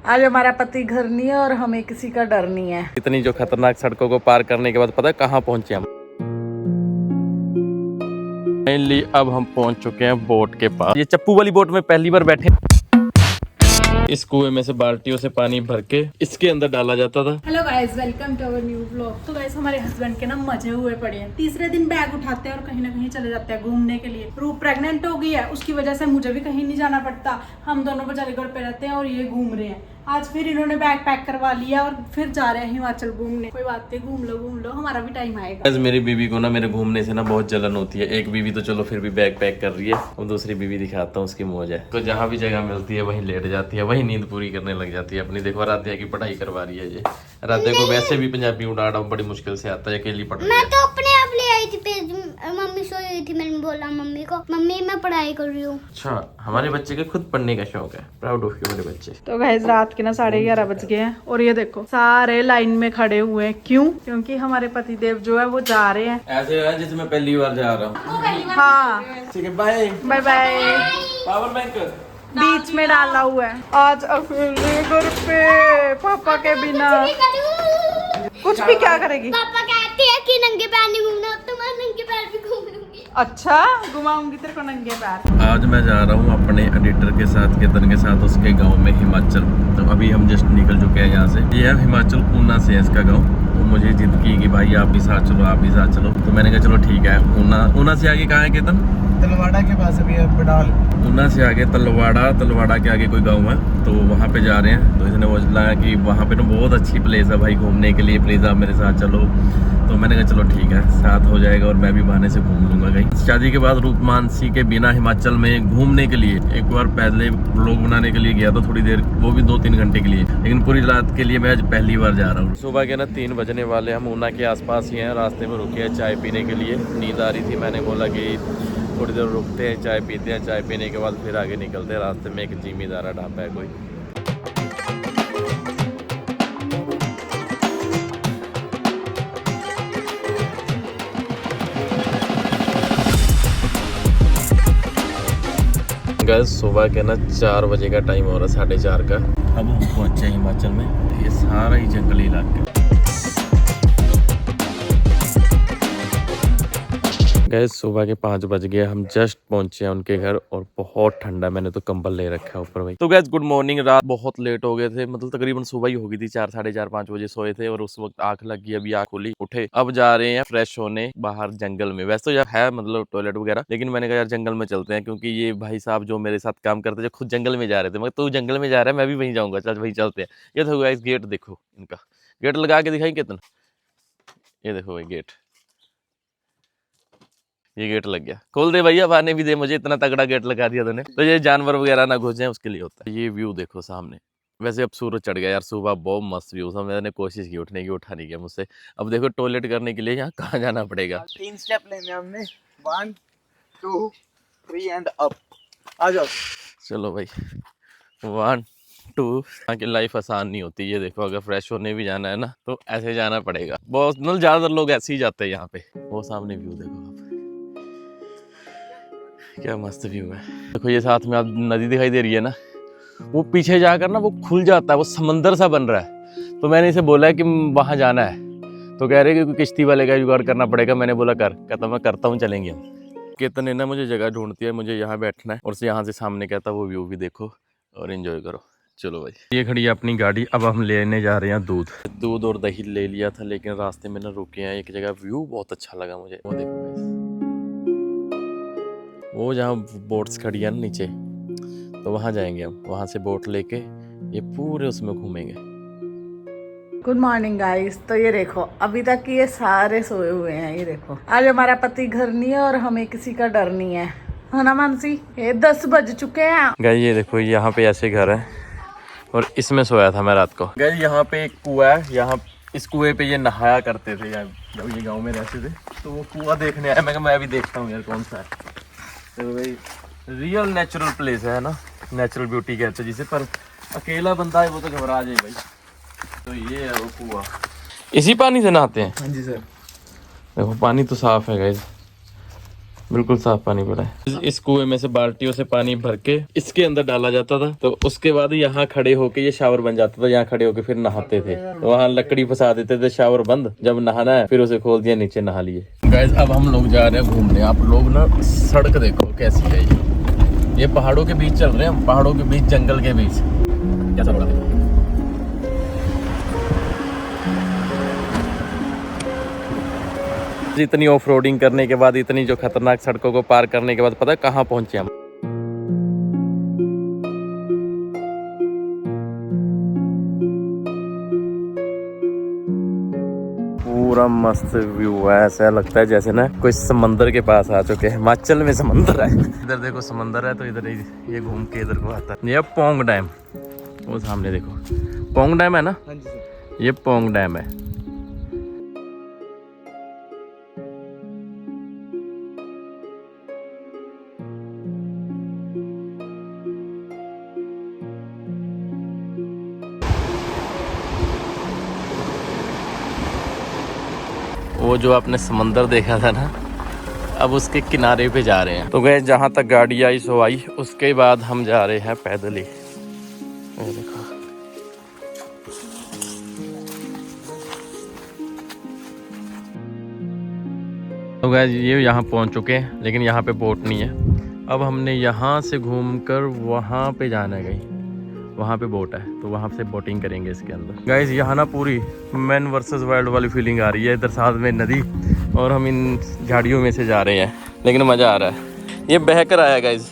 आज हमारा पति घर नहीं है और हमें किसी का डर नहीं है। इतनी जो खतरनाक सड़कों को पार करने के बाद पता है कहाँ पहुंचे हम। फाइनली अब हम पहुंच चुके हैं बोट के पास। ये चप्पू वाली बोट में पहली बार बैठे। इस कुएं में से बाल्टियों से पानी भर के इसके अंदर डाला जाता था। Hello guys, welcome to our new vlog. तो गाइस हमारे हस्बैंड के ना मजे हुए पड़े हैं। तीसरे दिन बैग उठाते हैं और कहीं ना कहीं चले जाते हैं घूमने के लिए। रूप प्रेग्नेंट हो गई है, उसकी वजह से मुझे भी कहीं नहीं जाना पड़ता। हम दोनों बेचारे घर पे रहते हैं और ये घूम रहे हैं। आज फिर इन्होंने बैग पैक करवा लिया और फिर जा रहे हैं हिमाचल घूमने। कोई बात नहीं, घूम लो, हमारा भी टाइम आएगा। मेरी बीवी को ना मेरे घूमने से ना बहुत जलन होती है। एक बीवी तो चलो फिर भी बैग पैक कर रही है, और दूसरी बीवी दिखाता हूँ उसकी मौज है। तो जहाँ भी जगह मिलती है वहीं लेट जाती है, वहीं नींद पूरी करने लग जाती है अपनी। देखो राध्या की पढ़ाई करवा रही है ये। राध्या को वैसे भी पंजाबी उड़ाना बड़ी मुश्किल से आता है, अकेली पढ़। मैं तो अपने आप ले आई थी पेज, मम्मी सोई हुई थी। मैंने बोला मम्मी को, मम्मी मैं पढ़ाई कर रही हूँ। अच्छा, हमारे बच्चे के खुद पढ़ने का शौक है। प्राउड ऑफ यू मेरे बच्चे। तो गाइस रात के ना 11:30 बज गए हैं और ये देखो सारे लाइन में खड़े हुए हैं। क्यों? क्योंकि हमारे पति देव जो है वो जा रहे हैं। ऐसे है जैसे मैं पहली बार जा रहा हूँ। हाँ, ठीक है, bye bye bye. Power bank बीच में डाला हुआ है। आज अकेले घर पे पापा के बिना कुछ भी क्या करेगी? पापा कहते हैं कि नंगे पैर नहीं घूमना, अब तो मैं नंगे पैर भी घूम लूंगी। अच्छा, घुमाऊंगी तेरे को नंगे पैर। आज मैं जा रहा हूँ अपने एडिटर के साथ, केतन के साथ, उसके गांव में हिमाचल। तो अभी हम जस्ट निकल चुके हैं यहाँ से। ये है हिमाचल, ऊना से है इसका गांव। तो मुझे जिद की कि भाई आप भी साथ चलो, आप भी साथ चलो। तो मैंने कहा चलो ठीक है। ऊना से आगे कहाँ है केतन? तलवाड़ा के पास अभी है बडाल। ऊना से आगे तलवाड़ा के आगे कोई गांव है, तो वहाँ पे जा रहे हैं। तो इसने बोला कि वहाँ पे ना बहुत अच्छी प्लेस है भाई घूमने के लिए, प्लीज़ आप मेरे साथ चलो। तो मैंने कहा चलो ठीक है, साथ हो जाएगा और मैं भी बहाने से घूम लूँगा कहीं। शादी के बाद रूप मानसी के बिना हिमाचल में घूमने के लिए एक बार पहले व्लॉग बनाने के लिए गया था थोड़ी देर, वो भी 2-3 घंटे के लिए, लेकिन पूरी रात के लिए मैं आज पहली बार जा रहा हूँ। सुबह के ना 3 बजने वाले, हम ऊना के आसपास ही हैं। रास्ते में रुके हैं चाय पीने के लिए। नींद आ रही थी, मैंने बोला कि थोड़ी देर रुकते हैं, चाय पीते हैं। चाय पीने के बाद फिर आगे निकलते हैं। रास्ते में एक जिमीदारा ढाबा है कोई। गैस सुबह के ना 4 बजे का टाइम हो रहा है, 4:30 का। अब हम पहुंचे हिमाचल में। ये सारा ही जंगली इलाका। गैस सुबह के 5 बज गए, हम जस्ट पहुंचे हैं उनके घर और बहुत ठंडा। मैंने तो कंबल ले रखा है ऊपर भाई। तो गैस गुड मॉर्निंग। रात बहुत लेट हो गए थे, मतलब तकरीबन सुबह ही हो गई थी। 4, 4:30, 5 बजे सोए थे और उस वक्त आंख लग गई। अभी आंख खुली, उठे, अब जा रहे हैं फ्रेश होने बाहर जंगल में। वैसे तो यार है मतलब टॉयलेट वगैरह, लेकिन मैंने कहा यार जंगल में चलते हैं, क्योंकि ये भाई साहब जो मेरे साथ काम करते थे खुद जंगल में जा रहे थे। मगर तू जंगल में जा रहा है, मैं भी वहीं जाऊंगा, चल वहीं चलते हैं। ये देखो गाइस गेट देखो, इनका गेट लगा के दिखाई कितना। ये देखो भाई गेट, ये गेट लग गया। खोल दे भैया, आने भी दे मुझे, इतना तगड़ा गेट लगा दिया तूने। तो ये जानवर वगैरह ना घुस जाए उसके लिए होता है। ये व्यू देखो सामने। वैसे अब सूरज चढ़ गया यार, सुबह बहुत मस्त व्यू था। मैंने कोशिश की उठने की, उठा नहीं गया मुझसे। अब देखो टॉयलेट करने के लिए यहाँ कहाँ जाना पड़ेगा। 3 स्टेप लेने हमने, 1 2 3 एंड अप। आ जाओ चलो भाई, 1 2। यहाँ की लाइफ आसान नहीं होती। ये देखो अगर फ्रेश होने भी जाना है ना तो ऐसे जाना पड़ेगा। बहुत मतलब ज्यादातर लोग ऐसे ही जाते हैं यहाँ पे। वो सामने व्यू देखो आप, क्या मस्त व्यू है। देखो ये साथ में आप नदी दिखाई दे रही है ना, वो पीछे जाकर ना वो खुल जाता है, वो समंदर सा बन रहा है। तो मैंने इसे बोला है कि वहाँ जाना है, तो कह रहे कि किश्ती वाले का जुगाड़ करना पड़ेगा। मैंने बोला कर, कहता मैं करता हूँ, चलेंगे हम। केतन ने ना मुझे जगह ढूंढती है, मुझे यहाँ बैठना है और यहाँ से सामने कहता वो व्यू भी देखो और एंजॉय करो। चलो भाई, ये खड़ी है अपनी गाड़ी। अब हम लेने जा रहे हैं दूध और दही ले लिया था, लेकिन रास्ते में ना रुके हैं एक जगह। व्यू बहुत अच्छा लगा मुझे, वो देखो वो जहाँ बोट्स खड़ी है ना नीचे, तो वहाँ जाएंगे हम। वहाँ से बोट लेके ये पूरे उसमें घूमेंगे। Good morning guys. तो ये देखो अभी तक ये सारे सोए हुए हैं। ये देखो आज हमारा पति घर नहीं है और हमें किसी का डर नहीं है ना मानसी? ये 10 बज चुके हैं गाइस। ये देखो यहाँ पे ऐसे घर है और इसमें सोया था मैं रात को। गाइस यहाँ पे एक कुआं है, यहाँ इस कुएं पे ये नहाया करते थे यार, जब ये गाँव में रहते थे। तो वो कुआं देखने आया, मैं भी देखता हूँ यार कौन सा है। तो भाई रियल नेचुरल प्लेस है ना, नेचुरल ब्यूटी कहते हैं जिसे। पर अकेला बंदा है वो तो घबरा जाए भाई। तो ये है वो कुआं, इसी पानी से नहाते हैं। हाँ जी सर। देखो पानी तो साफ है गाइस। बिल्कुल साफ पानी पड़ा है। इस कुएं में से बाल्टियों से पानी भर के इसके अंदर डाला जाता था, तो उसके बाद यहाँ खड़े होके ये शावर बन जाता था। यहाँ खड़े होके फिर नहाते थे, तो वहाँ लकड़ी फंसा देते थे, शावर बंद, जब नहाना है फिर उसे खोल दिया, नीचे नहा लिए। गाइस अब हम लोग जा रहे हैं घूमने। आप लोग ना सड़क देखो कैसी है, ये पहाड़ों के बीच चल रहे हैं, पहाड़ों के बीच, जंगल के बीच। कैसा रोड है? इतनी ऑफ रोडिंग करने के बाद, इतनी जो खतरनाक सड़कों को पार करने के बाद, पता है कहाँ पहुंचे हम? पूरा मस्त व्यू है, ऐसा लगता है जैसे ना कोई समंदर के पास आ चुके हैं। हिमाचल में समंदर है, इधर देखो समंदर है, तो इधर ये घूम के इधर को आता है। ये पोंग डैम, वो सामने देखो पोंग डैम है ना। हाँ जी सर। ये पोंग डैम है। वो जो आपने समंदर देखा था ना, अब उसके किनारे पे जा रहे हैं। तो गए जहाँ तक गाड़ी आई सो आई, उसके बाद हम जा रहे हैं पैदल ही। ये देखो तो गए ये यहाँ पहुँच चुके हैं, लेकिन यहाँ पे बोट नहीं है। अब हमने यहाँ से घूमकर वहाँ पे जाना है, कहीं वहाँ पे बोट है, तो वहाँ से बोटिंग करेंगे इसके अंदर। गाइस यहाँ ना पूरी मैन वर्सेस वाइल्ड वाली फीलिंग आ रही है। इधर साथ में नदी और हम इन झाड़ियों में से जा रहे हैं, लेकिन मज़ा आ रहा है। ये बहकर आया गाइस।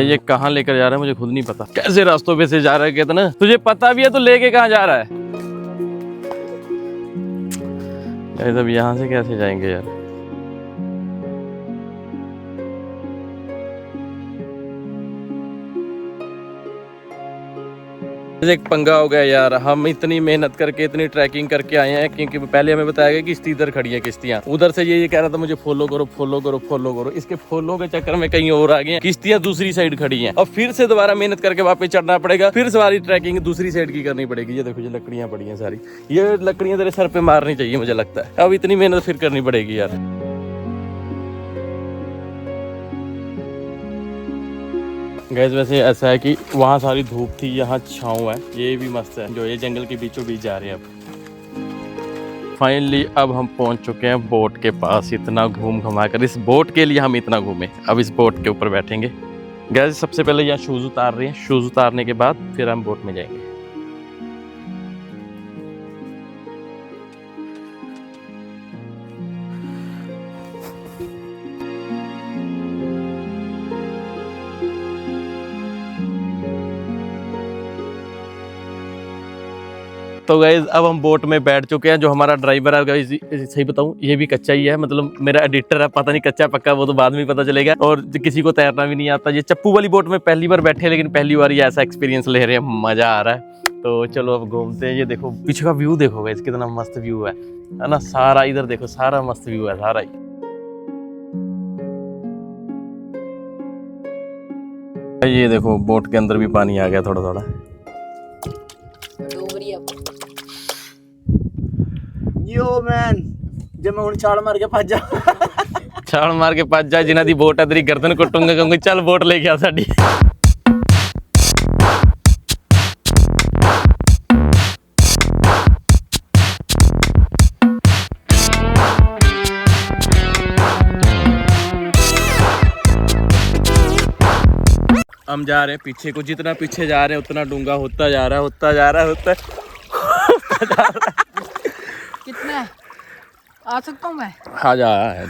ये कहाँ लेकर जा रहा है मुझे खुद नहीं पता, कैसे रास्तों पे से जा रहा है। कितना तुझे पता भी है तो लेके कहाँ जा रहा है? अब यहाँ से कैसे जाएंगे यार? एक पंगा हो गया यार। हम इतनी मेहनत करके, इतनी ट्रैकिंग करके आए हैं, क्योंकि पहले हमें बताया गया कि किश्ती इधर खड़ी है, किश्तियाँ उधर से। ये कह रहा था मुझे फॉलो करो फॉलो करो फॉलो करो। इसके फॉलो के चक्कर में कहीं और आ गए हैं, किश्तियाँ दूसरी साइड खड़ी हैं, और फिर से दोबारा मेहनत करके वापस चढ़ना पड़ेगा, फिर सारी ट्रैकिंग दूसरी साइड की करनी पड़ेगी। ये देखो ये लकड़ियाँ पड़ी हैं सारी, ये लकड़ियाँ तेरे सर पे मारनी चाहिए मुझे लगता है। अब इतनी मेहनत फिर करनी पड़ेगी यार। गैस वैसे ऐसा है कि वहाँ सारी धूप थी, यहाँ छाँव है। ये भी मस्त है, जो ये जंगल के बीचों बीच जा रहे हैं। अब फाइनली अब हम पहुँच चुके हैं बोट के पास। इतना घूम घुमा कर इस बोट के लिए हम इतना घूमे। अब इस बोट के ऊपर बैठेंगे। गैस सबसे पहले यहाँ शूज़ उतार रहे हैं, शूज़ उतारने के बाद फिर हम बोट में जाएंगे। तो गाइज अब हम बोट में बैठ चुके हैं। जो हमारा ड्राइवर है गाइज, सही बताऊं ये भी कच्चा ही है, मतलब मेरा एडिटर है, पता नहीं कच्चा पक्का वो तो बाद में पता चलेगा। और किसी को तैरना भी नहीं आता। ये चप्पू वाली बोट में पहली बार बैठे, लेकिन पहली बार ये ऐसा एक्सपीरियंस ले रहे हैं, मजा आ रहा है। तो चलो अब घूमते हैं। ये देखो पीछे का व्यू देखो गाइज, कितना मस्त व्यू है ना। सारा इधर देखो, सारा मस्त व्यू है सारा ही। ये देखो बोट के अंदर भी पानी आ गया थोड़ा थोड़ा। यो मैन, जब मैं छाल मार के भज जा छाल मार के भज जा, जिन्हां दी बोट है तेरी गर्दन कुटूंगा, कहूंगा चल बोट लेके आ साडी। हम जा रहे हैं पीछे को, जितना पीछे जा रहे हैं उतना डूंगा होता जा रहा है, होता जा रहा है, होता जा रहा है। कितना है? आ सकता हूँ मैं? हाँ जा है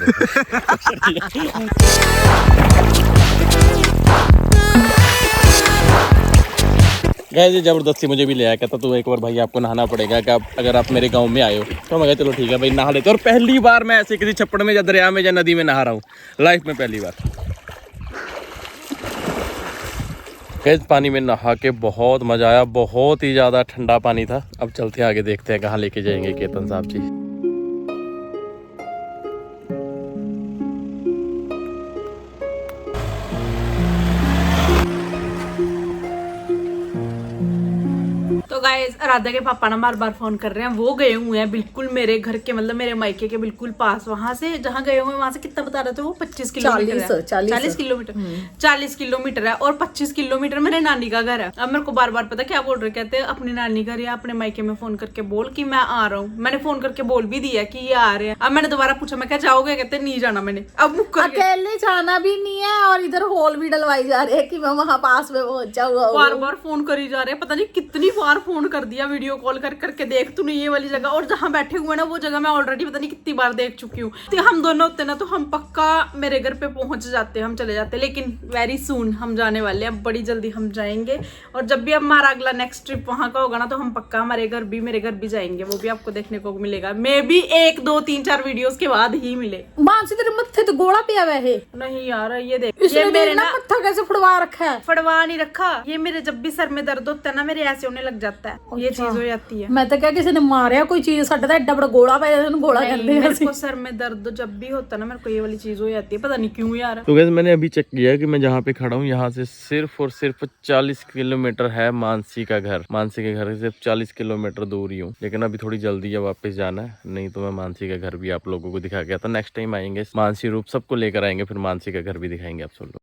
गैस। ये जबरदस्ती मुझे भी ले आया, कहता तो एक बार भाई आपको नहाना पड़ेगा, कि आप अगर आप मेरे गांव में आए हो। तो मैं कहा चलो ठीक है भाई नहा लेते। और पहली बार मैं ऐसे किसी छप्पड़ में या दरिया में या नदी में नहा रहा हूँ लाइफ में, पहली बार। गैस पानी में नहा के बहुत मजा आया, बहुत ही ज़्यादा ठंडा पानी था। अब चलते हैं आगे, देखते हैं कहाँ लेके जाएंगे केतन साहब जी। आराध्या के पापा ना बार बार फोन कर रहे हैं, वो गए हुए हैं बिल्कुल मेरे घर के मतलब मेरे मायके के बिल्कुल पास, वहां से जहाँ गए हुए वहां से कितना बता रहे थे वो 25 किलोमीटर है, 40 किलोमीटर 40 किलोमीटर है, और 25 किलोमीटर मेरे नानी का घर है। अब मेरे को बार बार पता क्या बोल रहे, कहते हैं अपनी नानी घर या अपने मायके में फोन करके बोल कि मैं आ रहा हूँ। मैंने फोन करके बोल भी दिया कि ये आ रहे हैं। अब मैंने दोबारा पूछा, मैं क्या जाओगे, कहते नहीं जाना मैंने, अब मुक्कर गए। अकेले जाना भी नहीं है और इधर हॉल भी डलवाई जा रही है कि मैं वहां पास में पहुंच जाऊंगा। बार बार फोन करी जा रहे हैं, पता नहीं कितनी बार फोन कर दिया, वीडियो कॉल कर करके देख तूने ये वाली जगह, और जहाँ बैठे हुए ना वो जगह मैं ऑलरेडी पता नहीं कितनी बार देख चुकी हूँ। तो हम दोनों होते ना तो हम पक्का मेरे घर पे पहुंच जाते, हम चले जाते, लेकिन वेरी सून हम जाने वाले हैं, बड़ी जल्दी हम जाएंगे। और जब भी हमारा अगला नेक्स्ट ट्रिप वहां का होगा ना तो हम पक्का मेरे घर भी जाएंगे, वो भी आपको देखने को मिलेगा, मे बी 1 2 3 4 वीडियोस के बाद ही मिले। मानसी तेरे मत्थे तो गोला पिया हुआ है। नहीं यार ये देख, इसने ये मेरे ना मत्था कैसे फुड़वा रखा है। फड़वा नहीं रखा, ये मेरे जब भी सर में दर्द होता है ना मेरे ऐसे होने लग जाता है, ये चीज हो जाती है। मैं तो क्या किसी ने मारिया कोई चीज, साडा तो एड्डा बड़ा गोला पाया, गोला नहीं, कहते हैं मेरे को सर में दर्द जब भी होता है ना मेरे को ये वाली चीज हो जाती है, पता नहीं क्यों यार। तो गैस मैंने अभी चेक किया कि मैं जहाँ पे खड़ा हूँ यहाँ से सिर्फ और सिर्फ 40 किलोमीटर है मानसी का घर। मानसी के घर से सिर्फ 40 किलोमीटर दूर ही हूँ, लेकिन अभी थोड़ी जल्दी है वापस जाना है, नहीं तो मैं मानसी का घर भी आप लोगों को दिखा गया था। नेक्स्ट टाइम आएंगे मानसी रूप सबको लेकर आएंगे, फिर मानसी का घर भी दिखाएंगे आप सब लोग।